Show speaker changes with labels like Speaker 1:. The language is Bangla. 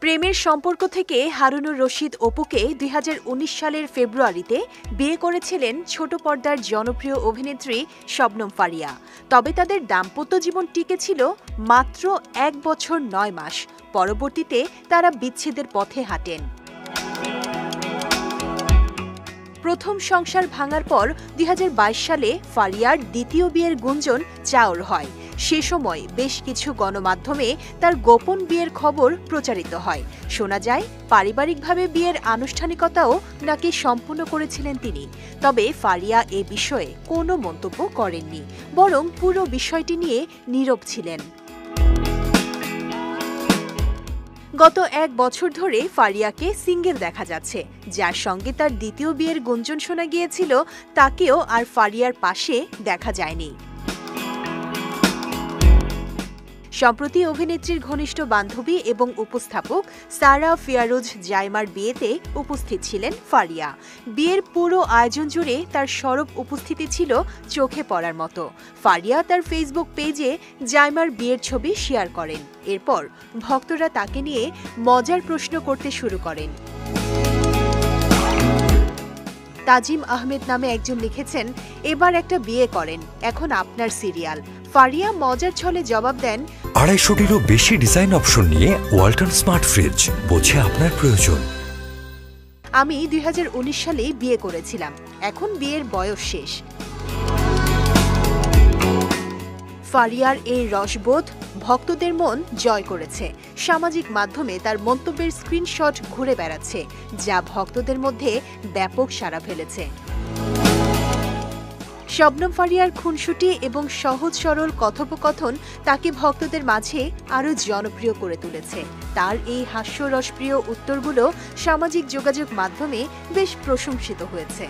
Speaker 1: প্রেমের সম্পর্ক থেকে হারুনুর রশিদ অপুকে ২০১৯ সালের ফেব্রুয়ারিতে বিয়ে করেছিলেন ছোট পর্দার জনপ্রিয় অভিনেত্রী শবনম ফারিয়া। তবে তাদের দাম্পত্য জীবন টিকেছিল মাত্র ১ বছর ৯ মাস। পরবর্তীতে তারা বিচ্ছেদের পথে হাঁটেন। প্রথম সংসার ভাঙার পর ২০২২ সালে ফারিয়ার দ্বিতীয় বিয়ের গুঞ্জন চাউর হয়। সে সময় বেশ কিছু গণমাধ্যমে তার গোপন বিয়ের খবর প্রচারিত হয়। শোনা যায় পারিবারিকভাবে বিয়ের আনুষ্ঠানিকতাও নাকি সম্পূর্ণ করেছিলেন তিনি। তবে ফারিয়া এ বিষয়ে কোনো মন্তব্য করেননি, বরং পুরো বিষয়টি নিয়ে নীরব ছিলেন। গত ১ বছর ধরে ফারিয়াকে সিঙ্গেল দেখা যাচ্ছে। যার সঙ্গে তার দ্বিতীয় বিয়ের গুঞ্জন শোনা গিয়েছিল, তাকেও আর ফারিয়ার পাশে দেখা যায়নি। সম্প্রতি অভিনেত্রীর ঘনিষ্ঠ বান্ধবী এবং উপস্থাপক সারা ফিয়ারুজ জাইমার বিয়েতে উপস্থিত ছিলেন ফারিয়া। বিয়ের পুরো আয়োজন জুড়ে তার সরব উপস্থিতি ছিল চোখে পড়ার মতো। ফারিয়া তার ফেসবুক পেজে জাইমার বিয়ের ছবি শেয়ার করেন। এরপর ভক্তরা তাকে নিয়ে মজার প্রশ্ন করতে শুরু করেন। তাজিম আহমেদ নামে একজন লিখেছেন, এবার একটা বিয়ে করেন, এখন আপনার সিরিয়াল। ফারিয়া মজার ছলে জবাব দেন,
Speaker 2: ২৫০টিরও বেশি ডিজাইন অপশন নিয়ে ওয়ালটন স্মার্ট ফ্রিজ, বোঝে আপনার প্রয়োজন।
Speaker 1: আমি ২০১৯ সালে বিয়ে করেছিলাম, এখন বিয়ের বয়স শেষ। ফারিয়ার এই রসবোধ ভক্তদের মন জয় করেছে। সামাজিক মাধ্যমে তার মন্তব্যের স্ক্রিনশট ঘুরে বেড়াচ্ছে, যা ভক্তদের মধ্যে ব্যাপক সাড়া ফেলেছে। শবনম ফারিয়ার খুনসুটি এবং সহজ সরল কথোপকথন তাকে ভক্তদের মাঝে আরও জনপ্রিয় করে তুলেছে। তার এই হাস্যরসপ্রিয় উত্তরগুলো সামাজিক যোগাযোগ মাধ্যমে বেশ প্রশংসিত হয়েছে।